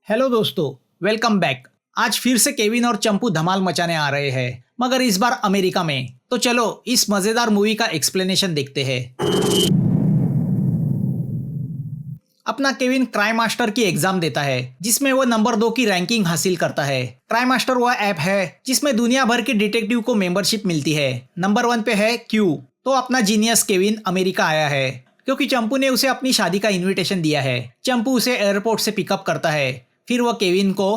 Hello दोस्तों, welcome back. आज फिर से केविन और चंपू धमाल मचाने आ रहे हैं, मगर इस बार अमेरिका में। तो चलो इस मजेदार मूवी का एक्सप्लेनेशन देखते हैं। अपना केविन क्राइम मास्टर की एग्जाम देता है, जिसमें वो नंबर 2 की रैंकिंग हासिल करता है। क्राइम मास्टर वह ऐप है जिसमें दुनिया भर के डिटेक्टिव को मेंबरशिप मिलती है। नंबर 1 पे है क्यू। तो अपना जीनियस केविन अमेरिका आया है क्योंकि चंपू ने उसे अपनी शादी का इनविटेशन दिया है। चंपू उसे एयरपोर्ट से पिकअप करता है। फिर वह केविन को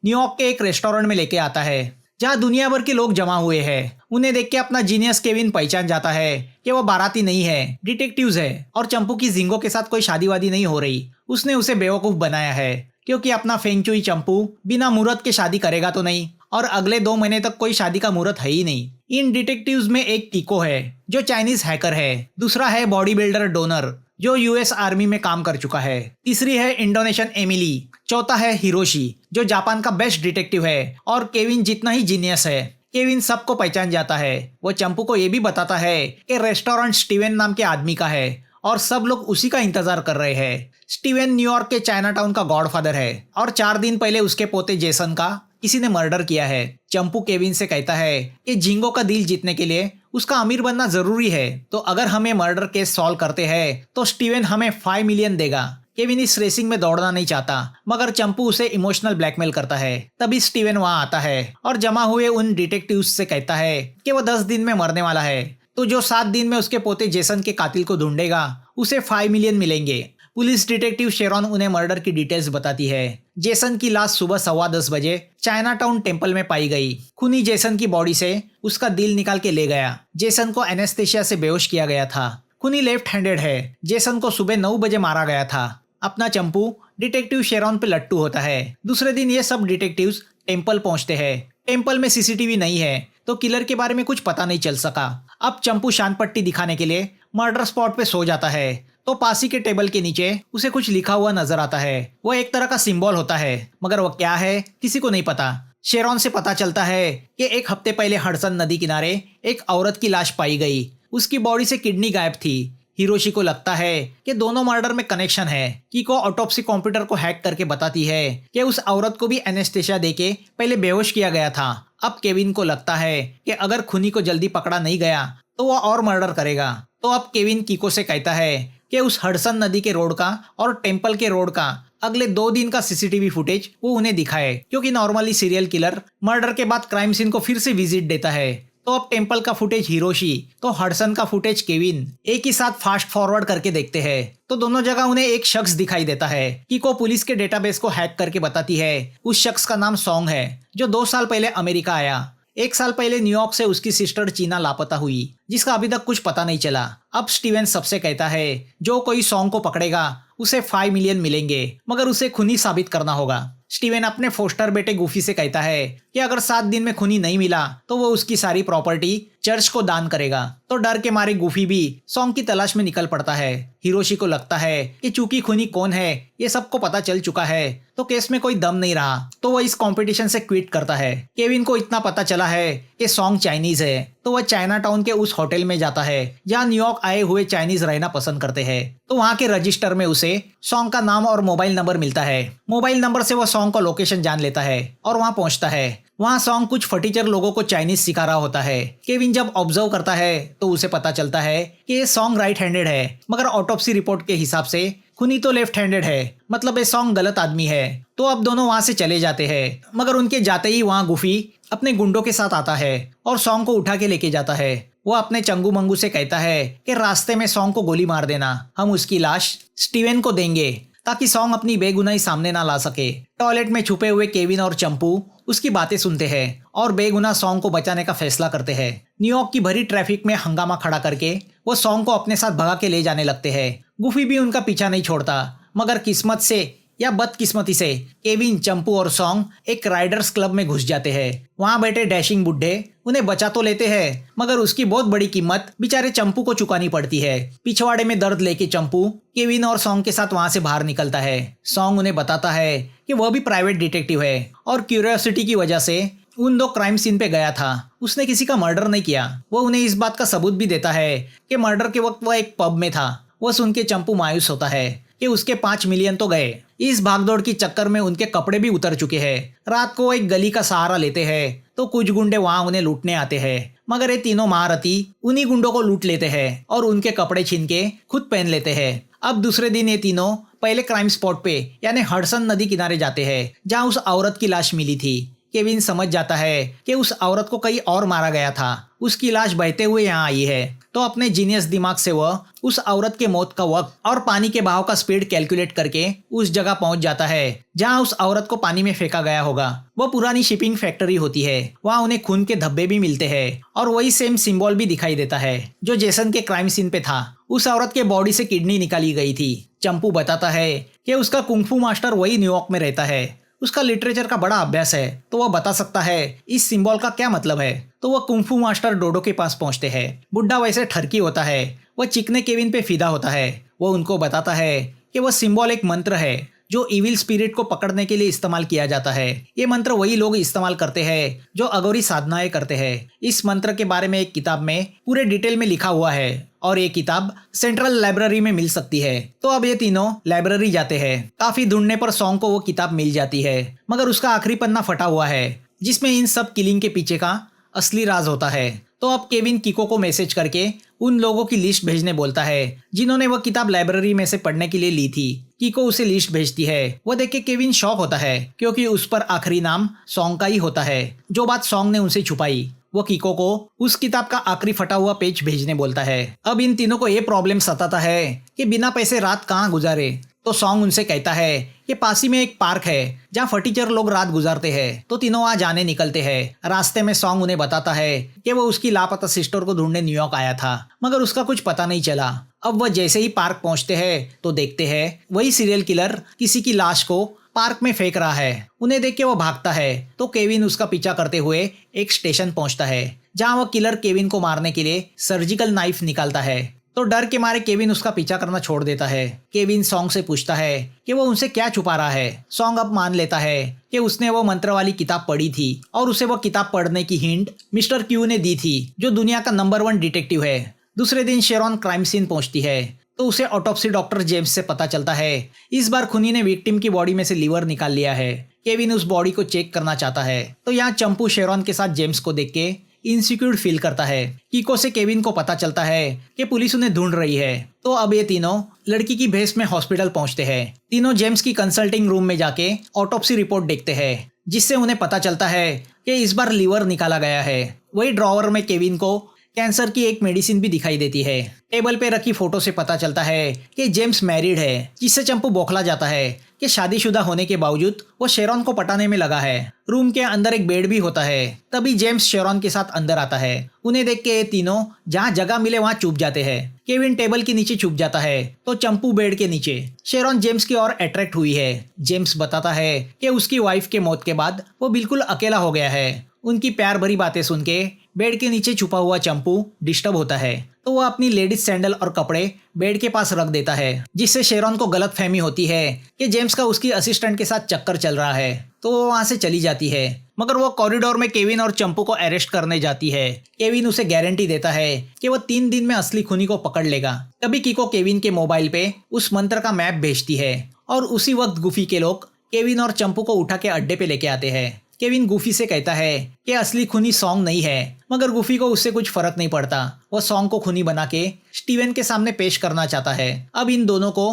न्यूयॉर्क के एक रेस्टोरेंट में लेके आता है जहां दुनिया भर के लोग जमा हुए हैं। उन्हें देख के अपना जीनियस केविन पहचान जाता है कि वो बाराती नहीं है, डिटेक्टिव्स है। और चंपू की जिंगो के साथ कोई शादी वादी नहीं हो रही। उसने उसे बेवकूफ बनाया है क्योंकि अपना फेंगचुई चंपू बिना मुहूर्त के शादी करेगा तो नहीं, और अगले 2 महीने तक कोई शादी का मुहूर्त है ही नहीं। इन डिटेक्टिव्स में एक टीको है जो चाइनीज हैकर है, दूसरा है बॉडी बिल्डर डोनर जो यूएस आर्मी में काम कर चुका है, तीसरी है इंडोनेशियन एमिली, चौथा है हिरोशी जो जापान का बेस्ट डिटेक्टिव है। और केविन जितना ही जीनियस है, केविन सबको पहचान जाता है। वो चंपू को ये भी बताता है कि रेस्टोरेंट स्टीवन नाम के आदमी का है और सब लोग उसी का इंतजार कर रहे हैं। स्टीवन न्यूयॉर्क के चाइनाटाउन का गॉडफादर है और 4 दिन पहले उसके पोते जेसन का किसी ने मर्डर किया है। चंपू केविन से कहता है कि जिंगो का दिल जीतने के लिए उसका अमीर बनना जरूरी है, तो अगर हमें मर्डर केस सॉल्व करते हैं तो स्टीवन हमें 5 मिलियन देगा। केविन इस रेसिंग में दौड़ना नहीं चाहता, मगर चंपू उसे इमोशनल ब्लैकमेल करता है। तभी स्टीवन वहां आता है और जमा हुए उन डिटेक्टिव्स से कहता है कि वो 10 दिन में मरने वाला है, तो जो 7 दिन में उसके पोते जेसन के कातिल को ढूंढेगा उसे 5 मिलियन मिलेंगे। पुलिस डिटेक्टिव शेरॉन उन्हें मर्डर की डिटेल्स बताती है। जेसन की लाश सुबह 10:15 बजे चाइनाटाउन टेम्पल में पाई गई। खूनी जेसन की बॉडी से उसका दिल निकाल के ले गया। जेसन को एनेस्थेसिया से बेहोश किया गया था। खूनी लेफ्ट हैंडेड है। जेसन को सुबह 9 बजे मारा गया था। अपना चंपू डिटेक्टिव शेरॉन पे लट्टू होता है। दूसरे दिन ये सब डिटेक्टिव्स टेम्पल पहुंचते हैं। टेम्पल में सीसीटीवी नहीं है तो किलर के बारे में कुछ पता नहीं चल सका। अब चंपू शान पट्टी दिखाने के लिए मर्डर स्पॉट पे सो जाता है, तो पासी के टेबल के नीचे उसे कुछ लिखा हुआ नजर आता है। वह एक तरह का सिंबल होता है, मगर वह क्या है किसी को नहीं पता। शेरॉन से पता चलता है कि 1 हफ्ते पहले हडसन नदी किनारे एक औरत की लाश पाई गई। उसकी बॉडी से किडनी गायब थी। हिरोशी को लगता है कि दोनों मर्डर में कनेक्शन है। कीको ऑटोप्सी कंप्यूटर को हैक करके बताती है कि उस औरत को भी एनेस्थेसिया देके पहले बेहोश किया गया था। अब केविन को लगता है कि अगर खूनी को जल्दी पकड़ा नहीं गया तो वह और मर्डर करेगा। तो अब केविन कीको से कहता है कि उस हडसन नदी के रोड का और टेम्पल के रोड का अगले 2 दिन का सीसीटीवी फुटेज वो उन्हें दिखाए, क्योंकि नॉर्मली सीरियल किलर मर्डर के बाद क्राइम सीन को फिर से विजिट देता है। तो अब टेम्पल का फुटेज हिरोशी, तो हडसन का फुटेज केविन एक ही साथ फास्ट फॉरवर्ड करके देखते हैं, तो दोनों जगह उन्हें एक शख्स दिखाई देता है। कीको पुलिस के डेटाबेस को हैक करके बताती है उस शख्स का नाम सॉन्ग है जो 2 साल पहले अमेरिका आया। 1 साल पहले न्यूयॉर्क से उसकी सिस्टर चीना लापता हुई, जिसका अभी तक कुछ पता नहीं चला। अब स्टीवन सबसे कहता है जो कोई सॉन्ग को पकड़ेगा उसे 5 मिलियन मिलेंगे, मगर उसे खूनी साबित करना होगा। स्टीवन अपने फोस्टर बेटे गुफी से कहता है कि अगर 7 दिन में खूनी नहीं मिला तो वो उसकी सारी प्रॉपर्टी चर्च को दान करेगा। तो डर के मारे गुफी भी सॉन्ग की तलाश में निकल पड़ता है। हिरोशी को लगता है कि चूंकि खूनी कौन है ये सबको पता चल चुका है तो केस में कोई दम नहीं रहा, तो वह इस कंपटीशन से क्विट करता है। केविन को इतना पता चला है कि सॉन्ग चाइनीज है, तो वह चाइनाटाउन के उस होटल में जाता है जहाँ न्यूयॉर्क आए हुए चाइनीज रहना पसंद करते हैं। तो वहाँ के रजिस्टर में उसे सॉन्ग का नाम और मोबाइल नंबर मिलता है। मोबाइल नंबर से वह सॉन्ग का लोकेशन जान लेता है और वहाँ पहुँचता है। वहाँ सॉन्ग कुछ फटीचर लोगों को चाइनीज सिखा रहा होता है। केविन जब ऑब्जर्व करता है तो उसे पता चलता है कि ये सॉन्ग राइट हैंडेड है, मगर ऑटोप्सी रिपोर्ट के हिसाब से खूनी तो लेफ्ट हैंडेड है, मतलब ये सॉन्ग गलत आदमी है। तो अब दोनों वहाँ से चले जाते हैं, मगर उनके जाते ही वहाँ गुफी अपने गुंडों के साथ आता है और सॉन्ग को उठा के लेके जाता है। वो अपने चंगू मंगू से कहता है कि रास्ते में सॉन्ग को गोली मार देना, हम उसकी लाश स्टीवन को देंगे ताकि सॉन्ग अपनी बेगुनाही सामने ना ला सके। टॉयलेट में छुपे हुए केविन और चंपू उसकी बातें सुनते हैं और बेगुनाह सॉन्ग को बचाने का फैसला करते हैं। न्यूयॉर्क की भरी ट्रैफिक में हंगामा खड़ा करके वो सॉन्ग को अपने साथ भगा के ले जाने लगते हैं। गुफी भी उनका पीछा नहीं छोड़ता, मगर किस्मत से या बदकिस्मती से केविन, चंपू और सॉन्ग एक राइडर्स क्लब में घुस जाते हैं। वहां बैठे डैशिंग बुड्ढे उन्हें बचा तो लेते हैं, मगर उसकी बहुत बड़ी कीमत बेचारे चंपू को चुकानी पड़ती है। पिछवाड़े में दर्द लेके चंपू केविन और सॉन्ग के साथ वहां से बाहर निकलता है। सॉन्ग उन्हें बताता है कि वह भी प्राइवेट डिटेक्टिव है और क्यूरियोसिटी की वजह से उन 2 क्राइम सीन पे गया था। उसने किसी का मर्डर नहीं किया। वो उन्हें इस बात का सबूत भी देता है कि मर्डर के वक्त वह एक पब में था। वह सुन के चंपू मायूस होता है कि उसके 5 मिलियन तो गए। इस भागदौड़ की चक्कर में उनके कपड़े भी उतर चुके हैं। रात को वो एक गली का सहारा लेते हैं तो कुछ गुंडे वहां उन्हें लूटने आते हैं, मगर ये तीनों महारथी उन्हीं गुंडों को लूट लेते हैं और उनके कपड़े छीन के खुद पहन लेते हैं। अब दूसरे दिन ये तीनों पहले क्राइम स्पॉट पे यानी हडसन नदी किनारे जाते हैं जहां उस औरत की लाश मिली थी। केविन समझ जाता है कि उस औरत को कहीं और मारा गया था, उसकी लाश बहते हुए यहाँ आई है। तो अपने जीनियस दिमाग से वह उस औरत के मौत का वक्त और पानी के बहाव का स्पीड कैलकुलेट करके उस जगह पहुंच जाता है जहां उस औरत को पानी में फेंका गया होगा। वह पुरानी शिपिंग फैक्ट्री होती है, वहां उन्हें खून के धब्बे भी मिलते हैं और वही सेम सिंबल भी दिखाई देता है जो जेसन के क्राइम सीन पे था। उस औरत के बॉडी से किडनी निकाली गई थी। चंपू बताता है कि उसका कुंफू मास्टर वही न्यूयॉर्क में रहता है, उसका लिटरेचर का बड़ा अभ्यास है, तो वह बता सकता है इस सिंबल का क्या मतलब है। तो वह कुंफू मास्टर डोडो के पास पहुंचते हैं। बुड्ढा वैसे ठरकी होता है, वह चिकने केविन पे फिदा होता है। वह उनको बताता है कि वह सिंबल एक मंत्र है जो इविल स्पिरिट को पकड़ने के लिए इस्तेमाल किया जाता है। ये मंत्र वही लोग इस्तेमाल करते हैं जो अघोरी साधनाएं करते हैं। इस मंत्र के बारे में एक किताब में पूरे डिटेल में लिखा हुआ है और ये किताब सेंट्रल लाइब्रेरी में मिल सकती है। तो अब ये तीनों लाइब्रेरी जाते हैं। काफी ढूंढने पर सॉन्ग को वो किताब मिल जाती है, मगर उसका आखिरी पन्ना फटा हुआ है जिसमें इन सब किलिंग के पीछे का असली राज होता है। तो अब केविन किको को मैसेज करके उन लोगों की लिस्ट भेजने बोलता है जिन्होंने वह किताब लाइब्रेरी में से पढ़ने के लिए ली थी। किको उसे लिस्ट भेजती है। वह देख के केविन शॉक होता है क्योंकि उस पर आखिरी नाम सॉन्ग का ही होता है, जो बात सॉन्ग ने उनसे छुपाई। वो किको को उस किताब का आखिरी फटा हुआ पेज भेजने बोलता है। अब इन तीनों को ये प्रॉब्लम सताता है कि बिना पैसे रात कहाँ गुजारे। तो सॉन्ग उनसे कहता है कि पास ही में एक पार्क है जहाँ फटीचर लोग रात गुजारते हैं। तो तीनों वहाँ जाने निकलते हैं। रास्ते में सॉन्ग उन्हें बताता है कि वो उसकी लापता सिस्टर को ढूंढने न्यूयॉर्क आया था, मगर उसका कुछ पता नहीं चला। अब वह जैसे ही पार्क पहुंचते हैं तो देखते हैं वही सीरियल किलर किसी की लाश को पार्क में फेंक रहा है। उन्हें देख के वो भागता है। तो केविन उसका पीछा करते हुए एक स्टेशन पहुंचता है जहां वह किलर केविन को मारने के लिए सर्जिकल नाइफ निकालता है। तो डर के मारे केविन उसका पीछा करना छोड़ देता है। केविन सॉन्ग से पूछता है कि वो उनसे क्या छुपा रहा है। सॉन्ग अब मान लेता है कि उसने वो मंत्र वाली किताब पढ़ी थी और उसे वो किताब पढ़ने की हिंट मिस्टर क्यू ने दी थी, जो दुनिया का नंबर 1 डिटेक्टिव है। दूसरे दिन शेरॉन क्राइम सीन पहुंचती है तो उसे ऑटोप्सी डॉक्टर जेम्स से पता चलता है इस बार खूनी ने विक्टिम की बॉडी में से लीवर निकाल लिया है। केविन उस बॉडी को चेक करना चाहता है। तो यहाँ चंपू शेरॉन के साथ जेम्स को देख के इनसिक्योर फील करता है। किको से केविन को पता चलता है कि पुलिस उन्हें ढूंढ रही है। तो अब ये तीनों लड़की की भेस में हॉस्पिटल पहुंचते हैं। तीनों जेम्स की कंसल्टिंग रूम में जाके ऑटोप्सी रिपोर्ट देखते हैं, जिससे उन्हें पता चलता है कि इस बार लीवर निकाला गया है। वही ड्रॉवर में केविन को कैंसर की एक मेडिसिन भी दिखाई देती है। टेबल पे रखी फोटो से पता चलता है कि जेम्स मैरिड है, जिससे चंपू बौखला जाता है कि शादीशुदा होने के बावजूद वो शेरॉन को पटाने में लगा है। रूम के अंदर एक बेड भी होता है। तभी जेम्स शेरॉन के साथ अंदर आता है। उन्हें देख के ये तीनों जहाँ जगह मिले वहाँ छुप जाते हैं। केविन टेबल के नीचे छुप जाता है तो चंपू बेड के नीचे। शेरॉन जेम्स की ओर अट्रैक्ट हुई है। जेम्स बताता है कि उसकी वाइफ के मौत के बाद वो बिल्कुल अकेला हो गया है। उनकी प्यार भरी बातें सुन के बेड के नीचे छुपा हुआ चंपू डिस्टर्ब होता है, तो वह अपनी लेडीज सैंडल और कपड़े बेड के पास रख देता है, जिससे शेरॉन को गलत फहमी होती है कि जेम्स का उसकी असिस्टेंट के साथ चक्कर चल रहा है। तो वो वहां से चली जाती है, मगर वो कॉरिडोर में केविन और चंपू को अरेस्ट करने जाती है। केविन उसे गारंटी देता है कि वो 3 दिन में असली खूनी को पकड़ लेगा। तभी किको केविन के मोबाइल पे उस मंत्र का मैप भेजती है और उसी वक्त गुफी के लोग केविन और चंपू को उठा के अड्डे पे लेके आते हैं। केविन गुफी से कहता है कि असली खूनी सॉन्ग नहीं है, मगर गुफी को उससे कुछ फर्क नहीं पड़ता। वो सॉन्ग को खूनी बना के स्टीवन के सामने पेश करना चाहता है। अब इन दोनों को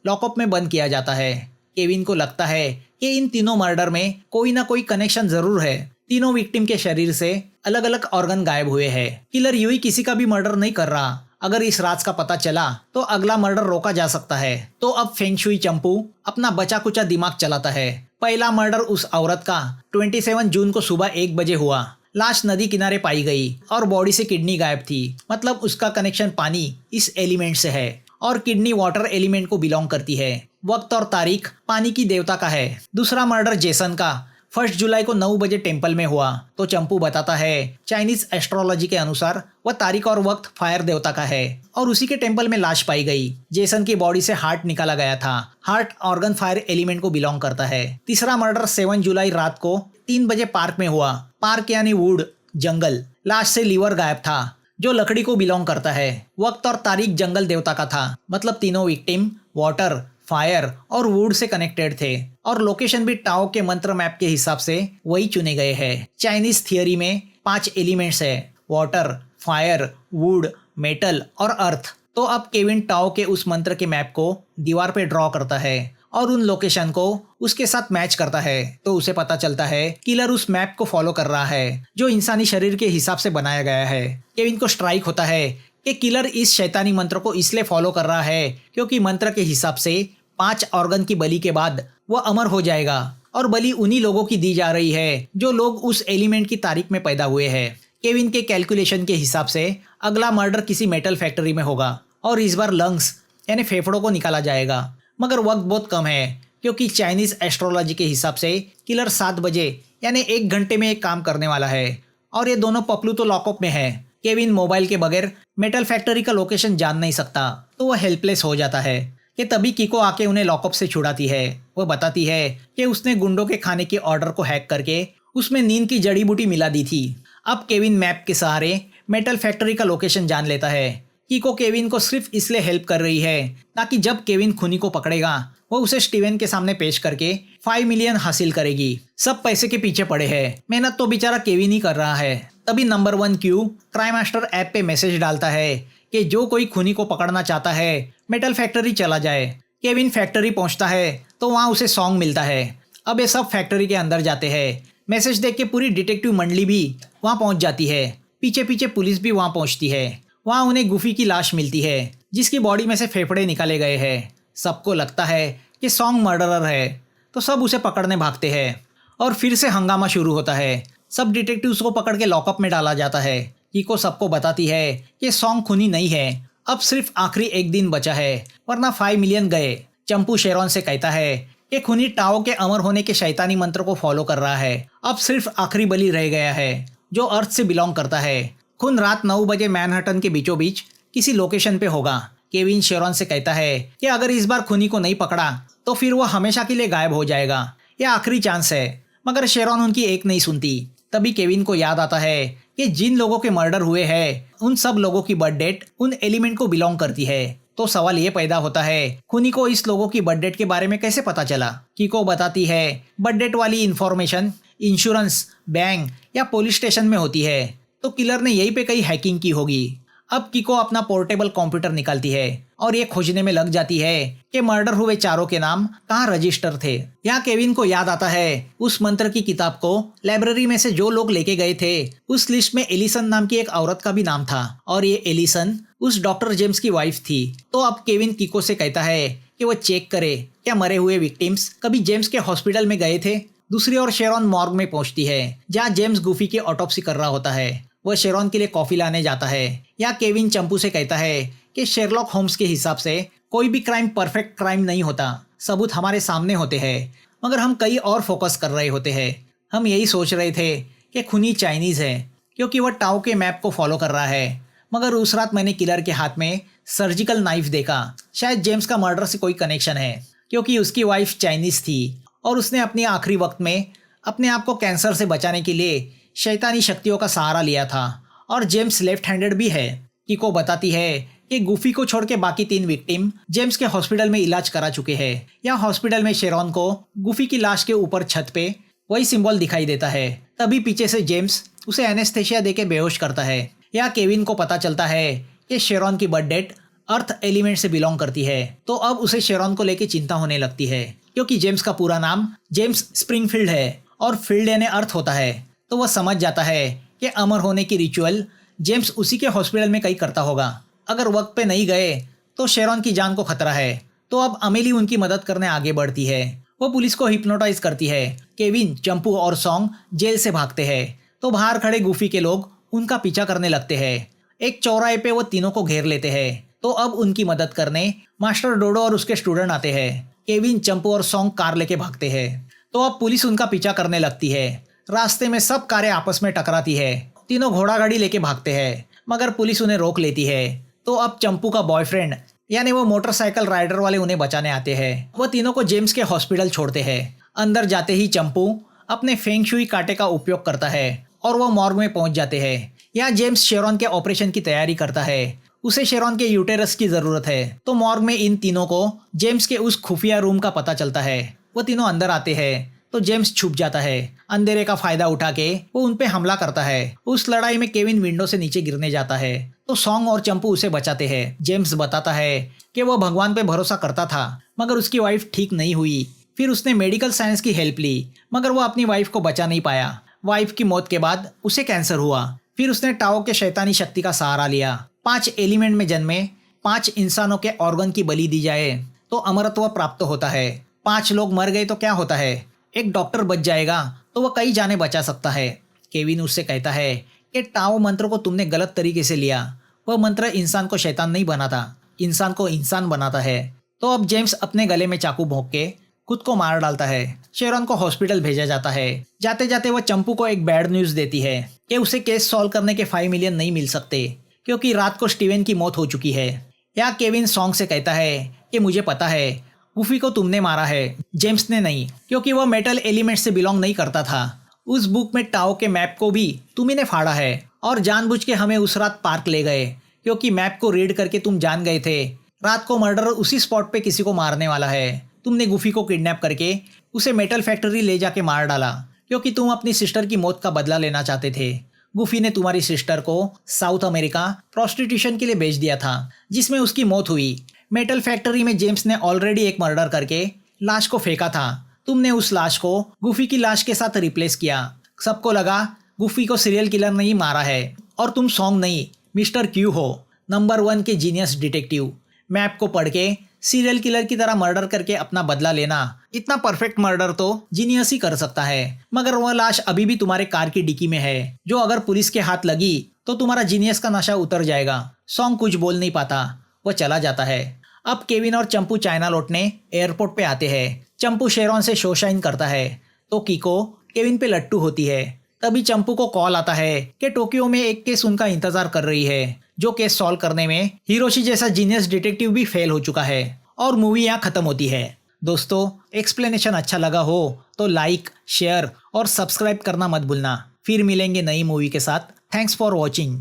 लॉकअप में बंद किया जाता है। केविन को लगता है कि इन तीनों मर्डर में कोई ना कोई कनेक्शन जरूर है। तीनों विक्टिम के शरीर से अलग अलग ऑर्गन गायब हुए हैं। किलर यूं ही किसी का भी मर्डर नहीं कर रहा। अगर इस राज का पता चला तो अगला मर्डर रोका जा सकता है। तो अब फेंगशुई चंपू अपना बचा कुचा दिमाग चलाता है। पहला मर्डर उस औरत का 27 जून को सुबह 1 बजे हुआ। लाश नदी किनारे पाई गई और बॉडी से किडनी गायब थी, मतलब उसका कनेक्शन पानी इस एलिमेंट से है और किडनी वाटर एलिमेंट को बिलोंग करती है। वक्त और तारीख पानी की देवता का है। दूसरा मर्डर जेसन का 1 जुलाई को 9 बजे टेम्पल में हुआ। तो चंपू बताता है चाइनीज एस्ट्रोलॉजी के अनुसार वह तारीख और वक्त फायर देवता का है और उसी के टेम्पल में लाश पाई गई। जेसन की बॉडी से हार्ट निकाला गया था। हार्ट ऑर्गन फायर एलिमेंट को बिलोंग करता है। तीसरा मर्डर 7 जुलाई रात को 3 बजे पार्क में हुआ। पार्क यानी वुड जंगल। लाश से लीवर गायब था, जो लकड़ी को बिलोंग करता है। वक्त और तारीख जंगल देवता का था, मतलब तीनों विक्टिम वाटर फायर और वुड से कनेक्टेड थे और लोकेशन भी टाओ के मंत्र मैप के हिसाब से वही चुने गए हैं। चाइनीज थियोरी में 5 एलिमेंट्स है, वाटर, फायर, वुड, मेटल और अर्थ। तो अब केविन टाओ के उस मंत्र के मैप को दीवार पे ड्रॉ करता है और उन लोकेशन को उसके साथ मैच करता है, तो उसे पता चलता है किलर उस मैप को फॉलो कर रहा है जो इंसानी शरीर के हिसाब से बनाया गया है। केविन को स्ट्राइक होता है कि किलर इस शैतानी मंत्र को इसलिए फॉलो कर रहा है क्योंकि मंत्र के हिसाब से 5 ऑर्गन की बलि के बाद वह अमर हो जाएगा और बलि उन्हीं लोगों की दी जा रही है जो लोग उस एलिमेंट की तारीख में पैदा हुए हैं। केविन के कैलकुलेशन के हिसाब से अगला मर्डर किसी मेटल फैक्ट्री में होगा और इस बार लंग्स यानी फेफड़ों को निकाला जाएगा। मगर वक्त बहुत कम है क्योंकि चाइनीज एस्ट्रोलॉजी के हिसाब से किलर 7 बजे यानी 1 घंटे में एक काम करने वाला है और ये दोनों पपलू तो लॉकअप में है। केविन मोबाइल के बगैर मेटल फैक्ट्री का लोकेशन जान नहीं सकता, तो वह हेल्पलेस हो जाता है कि तभी किको आके उन्हें लॉकअप से छुड़ाती है। वह बताती है कि उसने गुंडों के खाने के ऑर्डर को हैक करके उसमें नींद की जड़ी बूटी मिला दी थी। अब केविन मैप के सहारे मेटल फैक्ट्री का लोकेशन जान लेता है। किको केविन को सिर्फ इसलिए हेल्प कर रही है ताकि जब केविन खूनी को पकड़ेगा वो उसे स्टीवन के सामने पेश करके 5 मिलियन हासिल करेगी। सब पैसे के पीछे पड़े हैं, मेहनत तो बेचारा केविन ही कर रहा है। तभी number 1 Q crime master app पे मैसेज डालता है कि जो कोई खूनी को पकड़ना चाहता है मेटल फैक्ट्री चला जाए। केविन फैक्ट्री पहुंचता है तो वहाँ उसे सॉन्ग मिलता है। अब ये सब फैक्ट्री के अंदर जाते हैं। मैसेज देख के पूरी डिटेक्टिव मंडली भी वहाँ पहुंच जाती है। पीछे पीछे पुलिस भी वहाँ पहुंचती है। वहाँ उन्हें गुफी की लाश मिलती है जिसकी बॉडी में से फेफड़े निकाले गए हैं। सबको लगता है कि सॉन्ग मर्डरर है, तो सब उसे पकड़ने भागते हैं और फिर से हंगामा शुरू होता है। सब डिटेक्टिव्स को पकड़ के लॉकअप में डाला जाता है। किको सबको बताती है कि सॉन्ग खूनी नहीं है, अब सिर्फ आखिरी 1 दिन बचा है वरना 5 मिलियन गए। चंपू शेरॉन से कहता है कि खूनी टाओ के अमर होने के शैतानी मंत्र को फॉलो कर रहा है। अब सिर्फ आखिरी बलि रह गया है जो अर्थ से बिलोंग करता है। खून रात 9 बजे मैनहट्टन के बीचों बीच किसी लोकेशन पे होगा। केविन शेरॉन से कहता है कि अगर इस बार खूनी को नहीं पकड़ा तो फिर वो हमेशा के लिए गायब हो जाएगा, यह आखिरी चांस है। मगर शेरॉन उनकी एक नहीं सुनती। तभी केविन को याद आता है कि जिन लोगों के मर्डर हुए हैं उन सब लोगों की बर्थ डेट उन एलिमेंट को बिलोंग करती है। तो सवाल ये पैदा होता है खूनी को इस लोगों की बर्थ डेट के बारे में कैसे पता चला। किको बताती है बर्थ डेट वाली इंफॉर्मेशन इंश्योरेंस, बैंक या पुलिस स्टेशन में होती है, तो किलर ने यहीं पे कहीं हैकिंग की होगी। अब किको अपना पोर्टेबल कंप्यूटर निकालती है और ये खोजने में लग जाती है कि मर्डर हुए चारों के नाम कहाँ रजिस्टर थे। यहाँ केविन को याद आता है उस मंत्र की किताब को लाइब्रेरी में से जो लोग लेके गए थे उस लिस्ट में एलिसन नाम की एक औरत का भी नाम था और ये एलिसन उस डॉक्टर जेम्स की वाइफ थी। तो अब केविन किको से कहता है कि वो चेक करे क्या मरे हुए विक्टिम्स कभी जेम्स के हॉस्पिटल में गए थे। दूसरी ओर शेरॉन मॉर्ग में पहुंचती है जहाँ जेम्स गुफी की ऑटोप्सी कर रहा होता है। वह शेरॉन के लिए कॉफी लाने जाता है। या केविन चंपू से कहता है कि शेरलॉक होम्स के हिसाब से कोई भी क्राइम परफेक्ट क्राइम नहीं होता, सबूत हमारे सामने होते हैं मगर हम कई और फोकस कर रहे होते हैं। हम यही सोच रहे थे कि खूनी चाइनीज है क्योंकि वह टाओ के मैप को फॉलो कर रहा है, मगर उस रात मैंने किलर के हाथ में सर्जिकल नाइफ देखा। शायद जेम्स का मर्डर से कोई कनेक्शन है क्योंकि उसकी वाइफ चाइनीज थी और उसने अपने आखिरी वक्त में अपने आप को कैंसर से बचाने के लिए शैतानी शक्तियों का सहारा लिया था और जेम्स लेफ्ट हैंडेड भी है। किको बताती है कि गुफी को छोड़ के बाकी 3 विक्टिम जेम्स के हॉस्पिटल में इलाज करा चुके हैं। या हॉस्पिटल में शेरॉन को गुफी की लाश के ऊपर छत पे वही सिंबल दिखाई देता है। तभी पीछे से जेम्स उसे एनेस्थेशिया देके बेहोश करता है। या केविन को पता चलता है कि शेरॉन की बर्थ डेट अर्थ एलिमेंट से बिलोंग करती है, तो अब उसे शेरॉन को लेके चिंता होने लगती है क्योंकि जेम्स का पूरा नाम जेम्स स्प्रिंगफील्ड है और फील्ड यानी अर्थ होता है। तो वह समझ जाता है कि अमर होने की रिचुअल जेम्स उसी के हॉस्पिटल में कहीं करता होगा। अगर वक्त पे नहीं गए तो शेरॉन की जान को खतरा है। तो अब अमेली उनकी मदद करने आगे बढ़ती है। वो पुलिस को हिप्नोटाइज करती है। केविन, चंपू और सॉन्ग जेल से भागते हैं तो बाहर खड़े गुफी के लोग उनका पीछा करने लगते हैं। एक चौराहे पे वो तीनों को घेर लेते हैं। तो अब उनकी मदद करने मास्टर डोडो और उसके स्टूडेंट आते हैं। केविन, चंपू और सॉन्ग कार लेके भागते हैं। तो अब पुलिस उनका पीछा करने लगती है। रास्ते में सब कारें आपस में टकराती है। तीनों घोड़ा गाड़ी लेके भागते हैं मगर पुलिस उन्हें रोक लेती है। तो अब चंपू का बॉयफ्रेंड यानी वो मोटरसाइकिल राइडर वाले उन्हें बचाने आते हैं। वो तीनों को जेम्स के हॉस्पिटल छोड़ते हैं। अंदर जाते ही चंपू अपने फेंग शुई कांटे का उपयोग करता है और वो मॉर्ग में पहुंच जाते हैं। यहाँ जेम्स शेरॉन के ऑपरेशन की तैयारी करता है। उसे शेरॉन के यूटेरस की जरूरत है। तो मॉर्ग में इन तीनों को जेम्स के उस खुफिया रूम का पता चलता है। वो तीनों अंदर आते हैं तो जेम्स छुप जाता है। अंधेरे का फायदा उठा के वो उन पे हमला करता है। उस लड़ाई में केविन विंडो से नीचे गिरने जाता है तो सॉन्ग और चंपू उसे बचाते हैं। जेम्स बताता है कि वो भगवान पे भरोसा करता था मगर उसकी वाइफ ठीक नहीं हुई। फिर उसने मेडिकल साइंस की हेल्प ली मगर वो अपनी वाइफ को बचा नहीं पाया। वाइफ की मौत के बाद उसे कैंसर हुआ। फिर उसने टाओ के शैतानी शक्ति का सहारा लिया। 5 एलिमेंट में जन्मे 5 इंसानों के ऑर्गन की बलि दी जाए तो अमरत्व प्राप्त होता है। 5 लोग मर गए तो क्या होता है, एक डॉक्टर बच जाएगा तो वह कई जाने बचा सकता है। केविन उससे कहता है कि टाओ मंत्र को तुमने गलत तरीके से लिया। वह मंत्र इंसान को शैतान नहीं बनाता, इंसान को इंसान बनाता है। तो अब जेम्स अपने गले में चाकू भोंक के खुद को मार डालता है। शेरॉन को हॉस्पिटल भेजा जाता है। जाते जाते वह चंपू को एक बैड न्यूज देती है कि उसे केस सॉल्व करने के 5 मिलियन नहीं मिल सकते क्योंकि रात को स्टीवन की मौत हो चुकी है। या केविन सॉन्ग से कहता है कि मुझे पता है गुफी को तुमने मारा है, जेम्स ने नहीं, क्योंकि वह मेटल एलिमेंट से बिलोंग नहीं करता था। उस बुक में टाओ के मैप को भी तुम्ही ने फाड़ा है और जानबूझ के हमें उस रात पार्क ले गए क्योंकि मैप को रीड करके तुम जान गए थे रात को मर्डरर उसी स्पॉट पे किसी को मारने वाला है। तुमने गुफी को किडनैप करके उसे मेटल फैक्ट्री ले जाके मार डाला क्योंकि तुम अपनी सिस्टर की मौत का बदला लेना चाहते थे। गुफी ने तुम्हारी सिस्टर को साउथ अमेरिका प्रोस्टिट्यूशन के लिए बेच दिया था जिसमें उसकी मौत हुई। मेटल फैक्ट्री में जेम्स ने ऑलरेडी एक मर्डर करके लाश को फेंका था। तुमने उस लाश को गुफी की लाश के साथ रिप्लेस किया। सबको लगा गुफी को सीरियल किलर नहीं मारा है और तुम सॉन्ग नहीं मिस्टर क्यू हो, नंबर 1 के जीनियस डिटेक्टिव। मैप को पढ़ के सीरियल किलर की तरह मर्डर करके अपना बदला लेना, इतना परफेक्ट मर्डर तो जीनियस ही कर सकता है। मगर वह लाश अभी भी तुम्हारे कार की डिक्की में है जो अगर पुलिस के हाथ लगी तो तुम्हारा जीनियस का नशा उतर जाएगा। सॉन्ग कुछ बोल नहीं पाता, वह चला जाता है। अब केविन और चंपू चाइना लौटने एयरपोर्ट पे आते हैं। चंपू शेरॉन से शोशाइन करता है तो कीको केविन पे लट्टू होती है। तभी चंपू को कॉल आता है कि टोक्यो में एक केस उनका इंतजार कर रही है जो केस सॉल्व करने में हिरोशी जैसा जीनियस डिटेक्टिव भी फेल हो चुका है और मूवी यहाँ खत्म होती है। दोस्तों, एक्सप्लेनेशन अच्छा लगा हो तो लाइक, शेयर और सब्सक्राइब करना मत भूलना। फिर मिलेंगे नई मूवी के साथ। Thanks for watching.